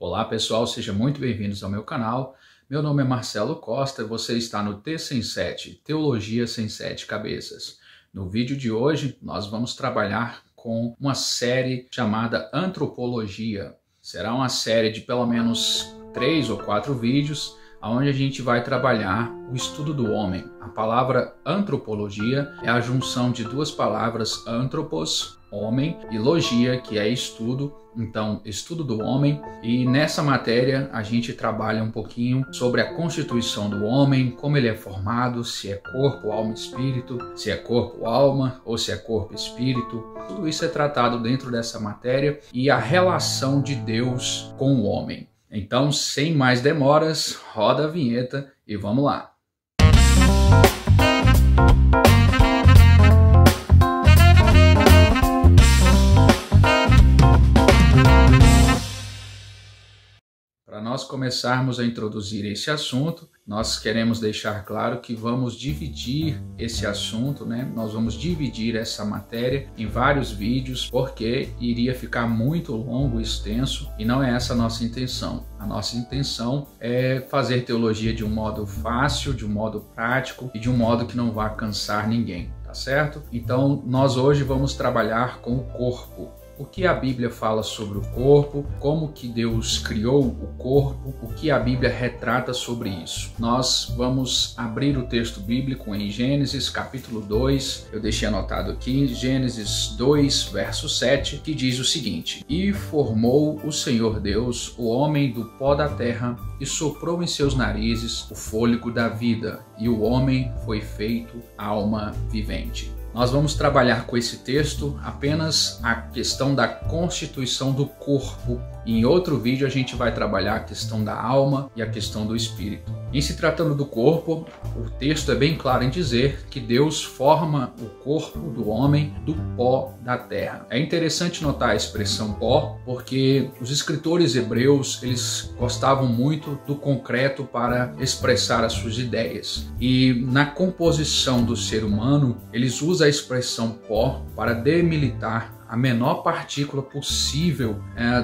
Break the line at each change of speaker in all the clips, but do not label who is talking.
Olá pessoal, sejam muito bem-vindos ao meu canal. Meu nome é Marcelo Costa e você está no T Sem Sete, Teologia Sem Sete Cabeças. No vídeo de hoje nós vamos trabalhar com uma série chamada Antropologia. Será uma série de pelo menos 3 ou 4 vídeos, onde a gente vai trabalhar o estudo do homem. A palavra antropologia é a junção de duas palavras, anthropos, homem, e logia, que é estudo. Então, estudo do homem, e nessa matéria a gente trabalha um pouquinho sobre a constituição do homem, como ele é formado, se é corpo, alma e espírito, se é corpo, alma ou se é corpo, espírito. Tudo isso é tratado dentro dessa matéria e a relação de Deus com o homem. Então, sem mais demoras, roda a vinheta e vamos lá. Para nós começarmos a introduzir esse assunto, nós queremos deixar claro que vamos dividir esse assunto, né? Nós vamos dividir essa matéria em vários vídeos, porque iria ficar muito longo e extenso, e não é essa a nossa intenção. A nossa intenção é fazer teologia de um modo fácil, de um modo prático e de um modo que não vá cansar ninguém, tá certo? Então, nós hoje vamos trabalhar com o corpo. O que a Bíblia fala sobre o corpo, como que Deus criou o corpo, o que a Bíblia retrata sobre isso. Nós vamos abrir o texto bíblico em Gênesis capítulo 2, eu deixei anotado aqui, Gênesis 2, verso 7, que diz o seguinte: E formou o Senhor Deus o homem do pó da terra e soprou em seus narizes o fôlego da vida, e o homem foi feito alma vivente. Nós vamos trabalhar com esse texto apenas a questão da constituição do corpo. Em outro vídeo a gente vai trabalhar a questão da alma e a questão do espírito. Em se tratando do corpo, o texto é bem claro em dizer que Deus forma o corpo do homem do pó da terra. É interessante notar a expressão pó, porque os escritores hebreus, eles gostavam muito do concreto para expressar as suas ideias. E na composição do ser humano, eles usam a expressão pó para delimitar a menor partícula possível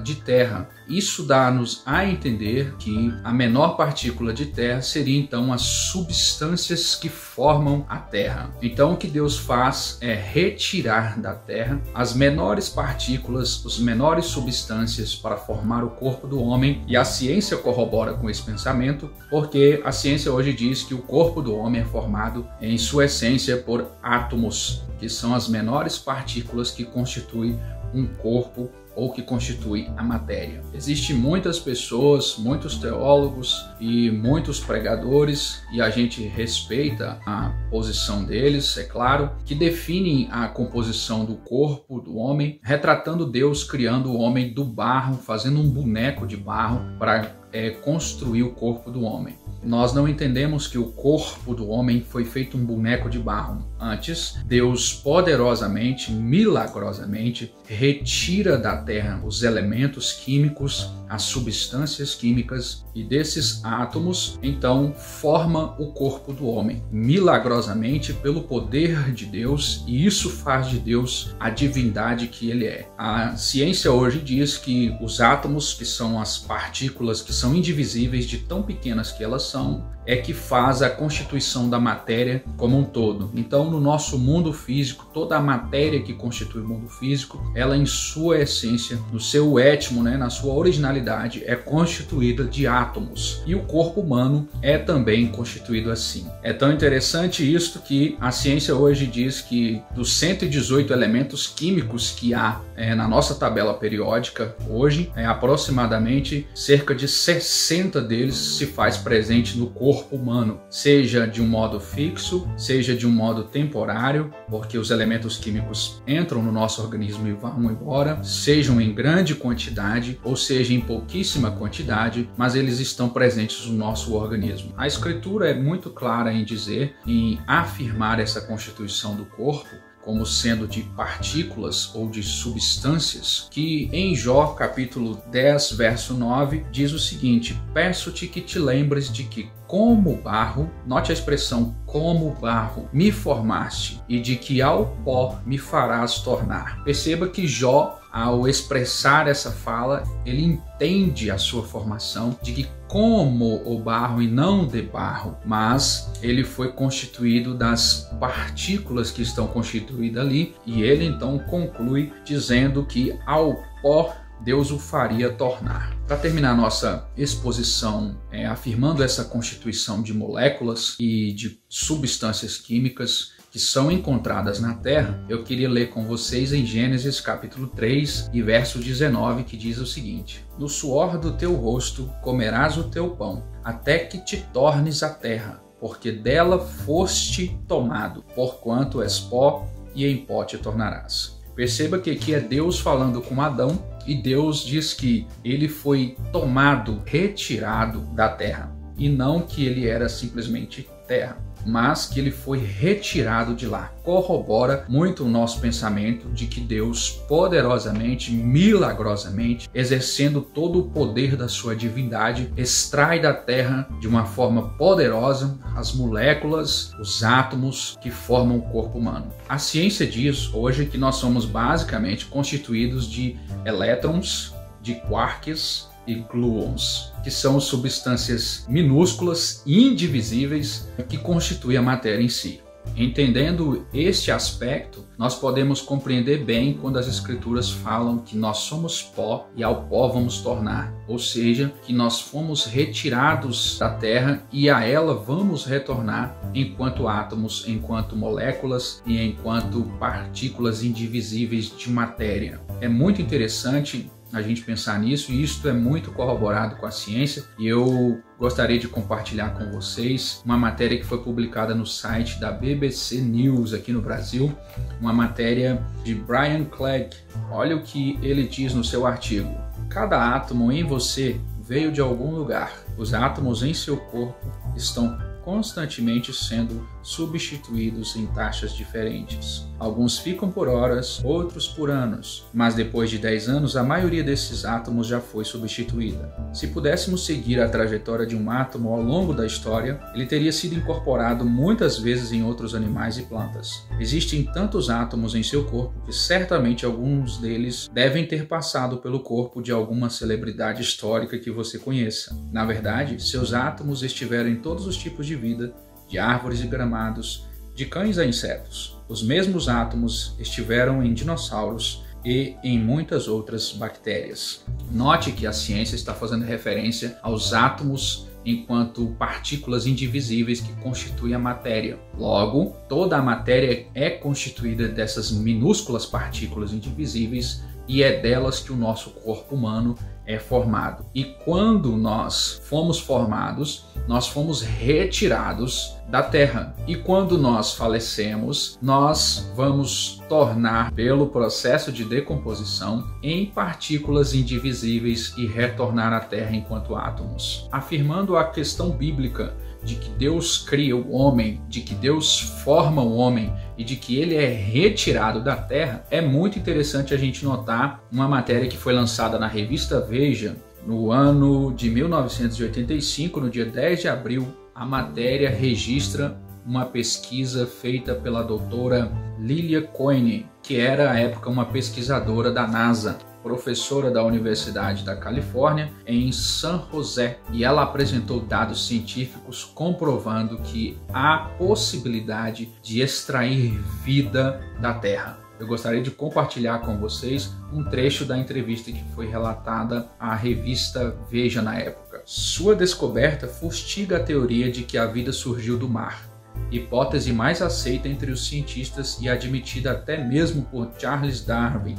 de terra. Isso dá-nos a entender que a menor partícula de terra seria então as substâncias que formam a terra. Então o que Deus faz é retirar da terra as menores partículas, as menores substâncias para formar o corpo do homem, e a ciência corrobora com esse pensamento, porque a ciência hoje diz que o corpo do homem é formado em sua essência por átomos, que são as menores partículas que constituem um corpo ou que constitui a matéria. Existem muitas pessoas, muitos teólogos e muitos pregadores, e a gente respeita a posição deles, é claro, que definem a composição do corpo do homem, retratando Deus criando o homem do barro, fazendo um boneco de barro para construir o corpo do homem. Nós não entendemos que o corpo do homem foi feito um boneco de barro. Antes, Deus poderosamente, milagrosamente, retira da terra os elementos químicos, as substâncias químicas, e desses átomos, então, forma o corpo do homem, milagrosamente, pelo poder de Deus, e isso faz de Deus a divindade que ele é. A ciência hoje diz que os átomos, que são as partículas que são indivisíveis de tão pequenas que elas são, é que faz a constituição da matéria como um todo. Então, no nosso mundo físico, toda a matéria que constitui o mundo físico, ela em sua essência, no seu étimo, na sua originalidade, é constituída de átomos. E o corpo humano é também constituído assim. É tão interessante isto que a ciência hoje diz que dos 118 elementos químicos que há na nossa tabela periódica hoje, aproximadamente cerca de 60 deles se faz presente no corpo humano, seja de um modo fixo, seja de um modo temporário, porque os elementos químicos entram no nosso organismo e vão embora, sejam em grande quantidade ou seja em pouquíssima quantidade, mas eles estão presentes no nosso organismo. A Escritura é muito clara em dizer, em afirmar essa constituição do corpo como sendo de partículas ou de substâncias, que em Jó capítulo 10, verso 9, diz o seguinte: peço-te que te lembres de que como barro, note a expressão como barro, me formaste, e de que ao pó me farás tornar. Perceba que Jó ao expressar essa fala, ele entende a sua formação de que como o barro e não de barro, mas ele foi constituído das partículas que estão constituídas ali, e ele então conclui dizendo que ao pó Deus o faria tornar. Para terminar nossa exposição afirmando essa constituição de moléculas e de substâncias químicas que são encontradas na Terra, eu queria ler com vocês em Gênesis capítulo 3 e verso 19, que diz o seguinte: no suor do teu rosto comerás o teu pão, até que te tornes a terra, porque dela foste tomado, porquanto és pó, e em pó te tornarás. Perceba que aqui é Deus falando com Adão, e Deus diz que ele foi tomado, retirado da terra, e não que ele era simplesmente terra, mas que ele foi retirado de lá. Corrobora muito o nosso pensamento de que Deus poderosamente, milagrosamente, exercendo todo o poder da sua divindade, extrai da terra de uma forma poderosa as moléculas, os átomos que formam o corpo humano. A ciência diz hoje que nós somos basicamente constituídos de elétrons, de quarks e gluons, que são substâncias minúsculas e indivisíveis que constituem a matéria em si. Entendendo este aspecto, nós podemos compreender bem quando as Escrituras falam que nós somos pó e ao pó vamos tornar, ou seja, que nós fomos retirados da terra e a ela vamos retornar enquanto átomos, enquanto moléculas e enquanto partículas indivisíveis de matéria. É muito interessante a gente pensar nisso, e isto é muito corroborado com a ciência, e eu gostaria de compartilhar com vocês uma matéria que foi publicada no site da BBC News aqui no Brasil, uma matéria de Brian Clegg. Olha o que ele diz no seu artigo: cada átomo em você veio de algum lugar. Os átomos em seu corpo estão constantemente sendo substituídos em taxas diferentes. Alguns ficam por horas, outros por anos, mas depois de 10 anos a maioria desses átomos já foi substituída. Se pudéssemos seguir a trajetória de um átomo ao longo da história, ele teria sido incorporado muitas vezes em outros animais e plantas. Existem tantos átomos em seu corpo que certamente alguns deles devem ter passado pelo corpo de alguma celebridade histórica que você conheça. Na verdade, seus átomos estiveram em todos os tipos de vida, de árvores e gramados, de cães a insetos. Os mesmos átomos estiveram em dinossauros e em muitas outras bactérias. Note que a ciência está fazendo referência aos átomos enquanto partículas indivisíveis que constituem a matéria. Logo, toda a matéria é constituída dessas minúsculas partículas indivisíveis, e é delas que o nosso corpo humano é formado. E quando nós fomos formados, nós fomos retirados da terra. E quando nós falecemos, nós vamos tornar, pelo processo de decomposição, em partículas indivisíveis e retornar à terra enquanto átomos. Afirmando a questão bíblica de que Deus cria o homem, de que Deus forma o homem e de que ele é retirado da terra, é muito interessante a gente notar uma matéria que foi lançada na revista Veja no ano de 1985, no dia 10 de abril. A matéria registra uma pesquisa feita pela doutora Lilia Coyne, que era à época uma pesquisadora da NASA, professora da Universidade da Califórnia em San José, e ela apresentou dados científicos comprovando que há possibilidade de extrair vida da Terra. Eu gostaria de compartilhar com vocês um trecho da entrevista que foi relatada à revista Veja na época. Sua descoberta fustiga a teoria de que a vida surgiu do mar, hipótese mais aceita entre os cientistas e admitida até mesmo por Charles Darwin,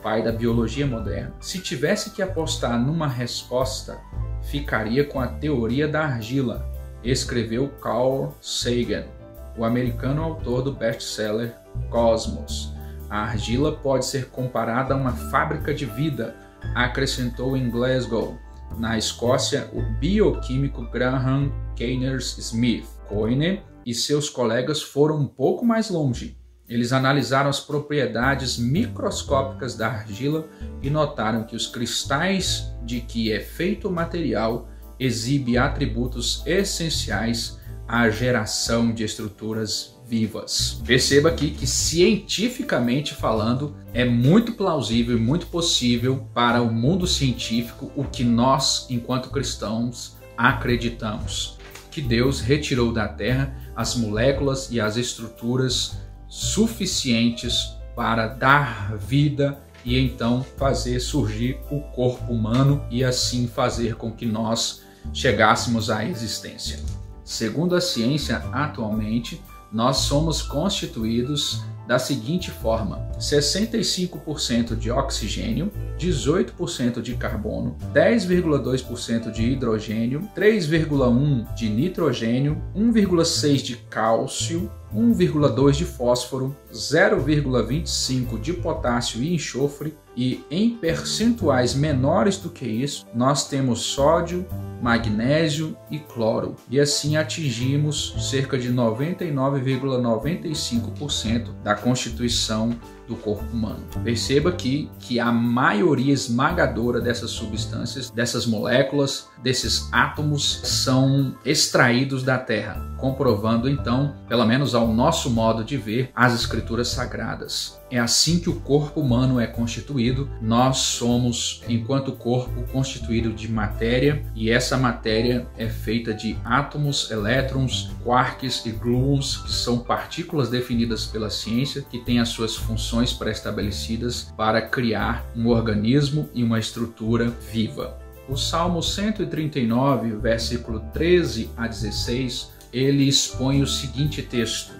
pai da biologia moderna. Se tivesse que apostar numa resposta, ficaria com a teoria da argila, escreveu Carl Sagan, o americano autor do best-seller Cosmos. A argila pode ser comparada a uma fábrica de vida, acrescentou em Glasgow, na Escócia, o bioquímico Graham Kenners Smith. Coyne e seus colegas foram um pouco mais longe. Eles analisaram as propriedades microscópicas da argila e notaram que os cristais de que é feito o material exibem atributos essenciais à geração de estruturas vivas. Perceba aqui que, cientificamente falando, é muito plausível e muito possível para o mundo científico o que nós, enquanto cristãos, acreditamos: que Deus retirou da Terra as moléculas e as estruturas suficientes para dar vida e então fazer surgir o corpo humano e assim fazer com que nós chegássemos à existência. Segundo a ciência, atualmente, nós somos constituídos da seguinte forma: 65% de oxigênio, 18% de carbono, 10,2% de hidrogênio, 3,1% de nitrogênio, 1,6% de cálcio, 1,2% de fósforo, 0,25% de potássio e enxofre, e em percentuais menores do que isso, nós temos sódio, magnésio e cloro. E assim atingimos cerca de 99,95% da constituição do corpo humano. Perceba aqui que a maioria esmagadora dessas substâncias, dessas moléculas, desses átomos são extraídos da Terra, comprovando então, pelo menos ao nosso modo de ver, as escrituras sagradas. É assim que o corpo humano é constituído. Nós somos, enquanto corpo, constituído de matéria, e essa matéria é feita de átomos, elétrons, quarks e gluons, que são partículas definidas pela ciência, que têm as suas funções pré-estabelecidas para criar um organismo e uma estrutura viva. O Salmo 139, versículo 13 a 16, ele expõe o seguinte texto: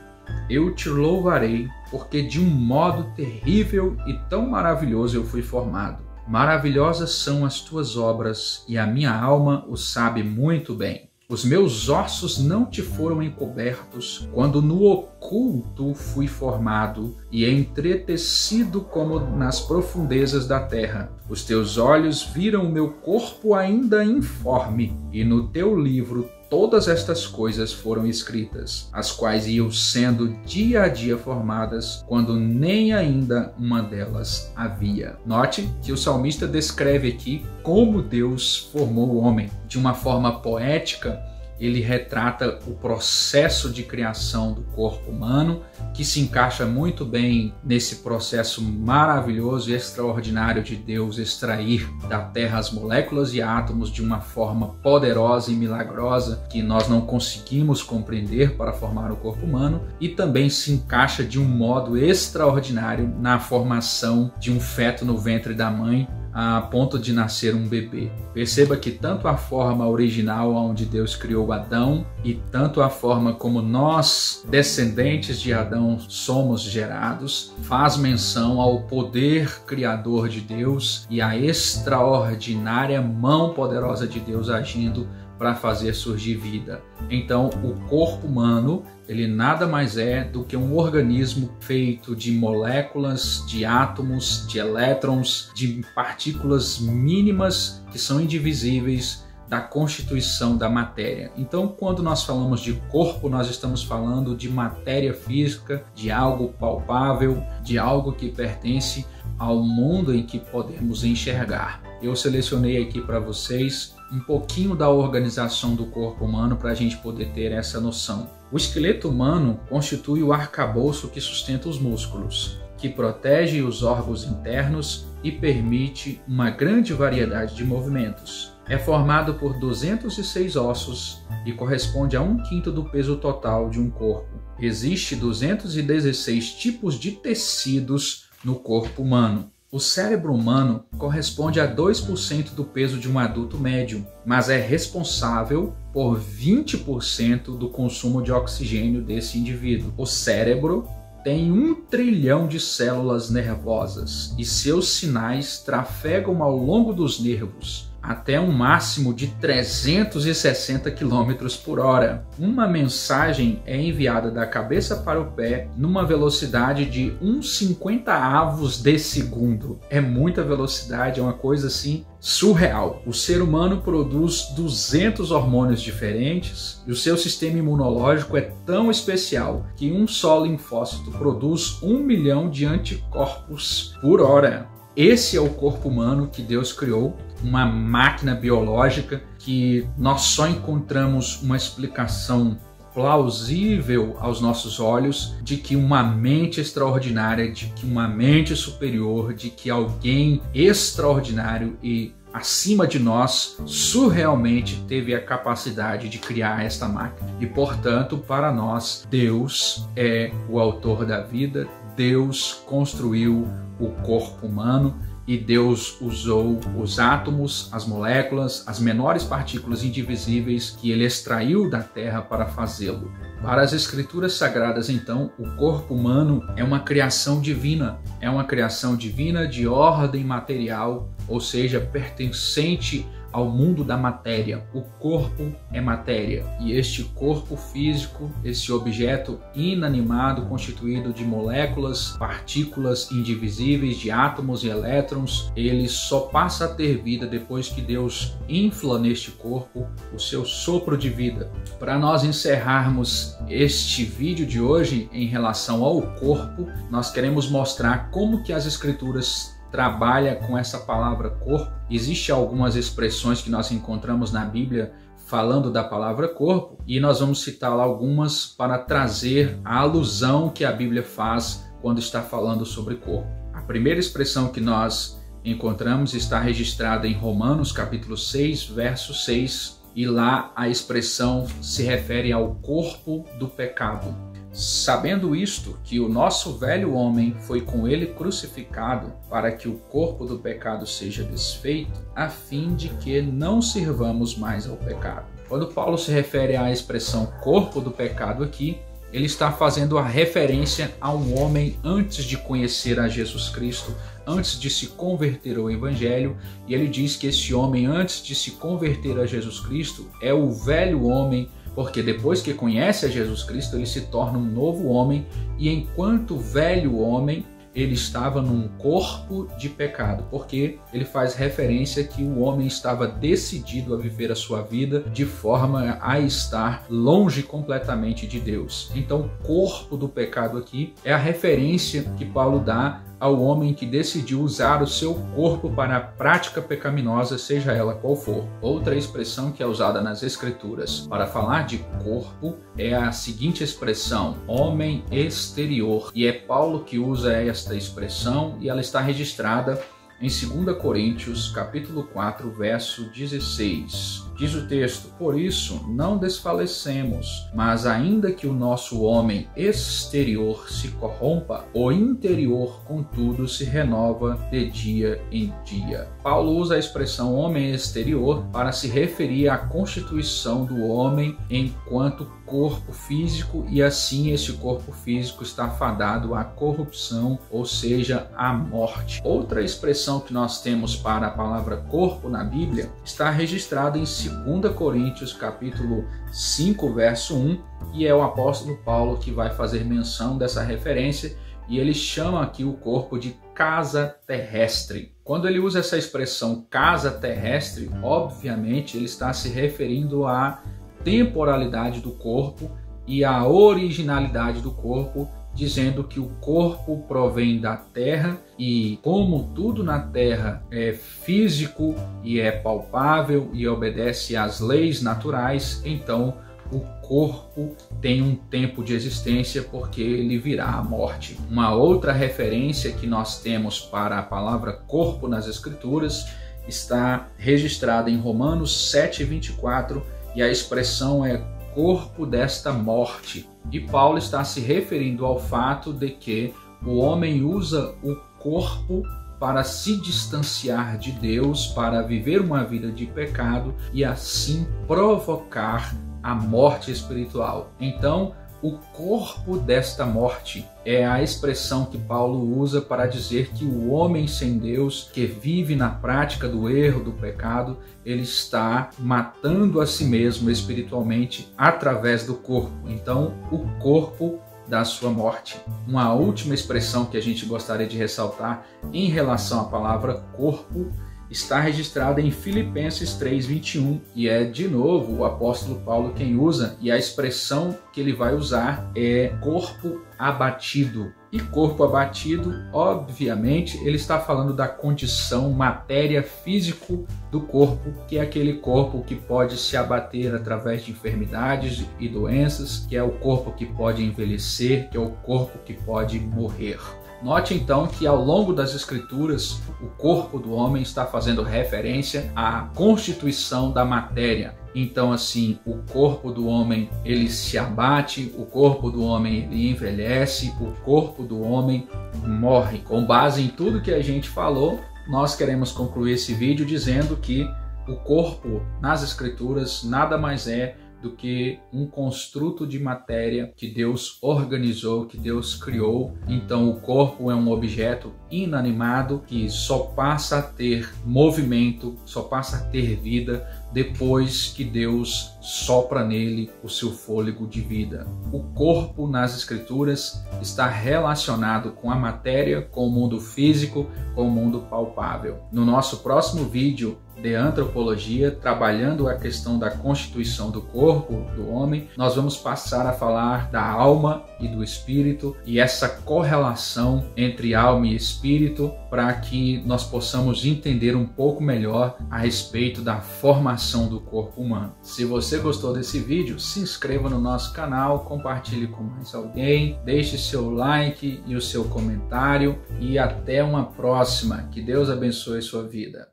eu te louvarei, porque de um modo terrível e tão maravilhoso eu fui formado. Maravilhosas são as tuas obras, e a minha alma o sabe muito bem. Os meus ossos não te foram encobertos, quando no oculto fui formado e entretecido como nas profundezas da terra. Os teus olhos viram o meu corpo ainda informe, e no teu livro todas estas coisas foram escritas, as quais iam sendo dia a dia formadas, quando nem ainda uma delas havia. Note que o salmista descreve aqui como Deus formou o homem. De uma forma poética, ele retrata o processo de criação do corpo humano, que se encaixa muito bem nesse processo maravilhoso e extraordinário de Deus extrair da terra as moléculas e átomos de uma forma poderosa e milagrosa que nós não conseguimos compreender para formar o corpo humano, e também se encaixa de um modo extraordinário na formação de um feto no ventre da mãe, a ponto de nascer um bebê. Perceba que tanto a forma original onde Deus criou Adão e tanto a forma como nós, descendentes de Adão, somos gerados, faz menção ao poder criador de Deus e à extraordinária mão poderosa de Deus agindo para fazer surgir vida. Então, o corpo humano, ele nada mais é do que um organismo feito de moléculas, de átomos, de elétrons, de partículas mínimas que são indivisíveis da constituição da matéria. Então, quando nós falamos de corpo, nós estamos falando de matéria física, de algo palpável, de algo que pertence ao mundo em que podemos enxergar. Eu selecionei aqui para vocês um pouquinho da organização do corpo humano para a gente poder ter essa noção. O esqueleto humano constitui o arcabouço que sustenta os músculos, que protege os órgãos internos e permite uma grande variedade de movimentos. É formado por 206 ossos e corresponde a 1/5 do peso total de um corpo. Existem 216 tipos de tecidos no corpo humano. O cérebro humano corresponde a 2% do peso de um adulto médio, mas é responsável por 20% do consumo de oxigênio desse indivíduo. O cérebro tem 1 trilhão de células nervosas e seus sinais trafegam ao longo dos nervos até um máximo de 360 km por hora. Uma mensagem é enviada da cabeça para o pé numa velocidade de 1/50 de segundo. É muita velocidade, é uma coisa assim surreal. O ser humano produz 200 hormônios diferentes e o seu sistema imunológico é tão especial que um só linfócito produz 1 milhão de anticorpos por hora. Esse é o corpo humano que Deus criou, uma máquina biológica que nós só encontramos uma explicação plausível aos nossos olhos de que uma mente extraordinária, de que uma mente superior, de que alguém extraordinário e acima de nós surrealmente teve a capacidade de criar esta máquina. E, portanto, para nós, Deus é o autor da vida, Deus construiu o corpo humano e Deus usou os átomos, as moléculas, as menores partículas indivisíveis que ele extraiu da Terra para fazê-lo. Para as Escrituras Sagradas, então, o corpo humano é uma criação divina. É uma criação divina de ordem material, ou seja, pertencente ao mundo da matéria. O corpo é matéria e este corpo físico, esse objeto inanimado constituído de moléculas, partículas indivisíveis, de átomos e elétrons, ele só passa a ter vida depois que Deus infla neste corpo o seu sopro de vida. Para nós encerrarmos este vídeo de hoje em relação ao corpo, nós queremos mostrar como que as Escrituras trabalha com essa palavra corpo. Existem algumas expressões que nós encontramos na Bíblia falando da palavra corpo e nós vamos citar lá algumas para trazer a alusão que a Bíblia faz quando está falando sobre corpo. A primeira expressão que nós encontramos está registrada em Romanos capítulo 6, verso 6, e lá a expressão se refere ao corpo do pecado. Sabendo isto, que o nosso velho homem foi com ele crucificado para que o corpo do pecado seja desfeito, a fim de que não sirvamos mais ao pecado. Quando Paulo se refere à expressão corpo do pecado aqui, ele está fazendo a referência a um homem antes de conhecer a Jesus Cristo, antes de se converter ao Evangelho, e ele diz que esse homem antes de se converter a Jesus Cristo é o velho homem, porque depois que conhece a Jesus Cristo, ele se torna um novo homem, e enquanto velho homem, ele estava num corpo de pecado, porque ele faz referência que o homem estava decidido a viver a sua vida de forma a estar longe completamente de Deus. Então, o corpo do pecado aqui é a referência que Paulo dá ao homem que decidiu usar o seu corpo para a prática pecaminosa, seja ela qual for. Outra expressão que é usada nas Escrituras para falar de corpo é a seguinte expressão, homem exterior. E é Paulo que usa esta expressão e ela está registrada em 2 Coríntios, capítulo 4, verso 16. Diz o texto: por isso não desfalecemos, mas ainda que o nosso homem exterior se corrompa, o interior, contudo, se renova de dia em dia. Paulo usa a expressão homem exterior para se referir à constituição do homem enquanto corpo físico, e assim esse corpo físico está fadado à corrupção, ou seja, à morte. Outra expressão que nós temos para a palavra corpo na Bíblia está registrada em 2 Coríntios capítulo 5, verso 1, e é o apóstolo Paulo que vai fazer menção dessa referência, e ele chama aqui o corpo de casa terrestre. Quando ele usa essa expressão casa terrestre, obviamente ele está se referindo à temporalidade do corpo e à originalidade do corpo, dizendo que o corpo provém da terra e, como tudo na terra é físico e é palpável e obedece às leis naturais, então o corpo tem um tempo de existência porque ele virá à morte. Uma outra referência que nós temos para a palavra corpo nas Escrituras está registrada em Romanos 7:24, e a expressão é corpo desta morte. E Paulo está se referindo ao fato de que o homem usa o corpo para se distanciar de Deus, para viver uma vida de pecado e assim provocar a morte espiritual. Então, o corpo desta morte é a expressão que Paulo usa para dizer que o homem sem Deus, que vive na prática do erro, do pecado, ele está matando a si mesmo espiritualmente através do corpo. Então, o corpo da sua morte. Uma última expressão que a gente gostaria de ressaltar em relação à palavra corpo está registrada em Filipenses 3:21 e é de novo o apóstolo Paulo quem usa, e a expressão que ele vai usar é corpo abatido. E corpo abatido, obviamente, ele está falando da condição matéria físico do corpo, que é aquele corpo que pode se abater através de enfermidades e doenças, que é o corpo que pode envelhecer, que é o corpo que pode morrer. Note então que ao longo das Escrituras, o corpo do homem está fazendo referência à constituição da matéria. Então, assim, o corpo do homem ele se abate, o corpo do homem ele envelhece, o corpo do homem morre. Com base em tudo que a gente falou, nós queremos concluir esse vídeo dizendo que o corpo nas Escrituras nada mais é do que um construto de matéria que Deus organizou, que Deus criou. Então o corpo é um objeto inanimado que só passa a ter movimento, só passa a ter vida depois que Deus sopra nele o seu fôlego de vida. O corpo nas Escrituras está relacionado com a matéria, com o mundo físico, com o mundo palpável. No nosso próximo vídeo de antropologia, trabalhando a questão da constituição do corpo do homem, nós vamos passar a falar da alma e do espírito e essa correlação entre alma e espírito para que nós possamos entender um pouco melhor a respeito da formação do corpo humano. Se você gostou desse vídeo, se inscreva no nosso canal, compartilhe com mais alguém, deixe seu like e o seu comentário e até uma próxima. Que Deus abençoe sua vida.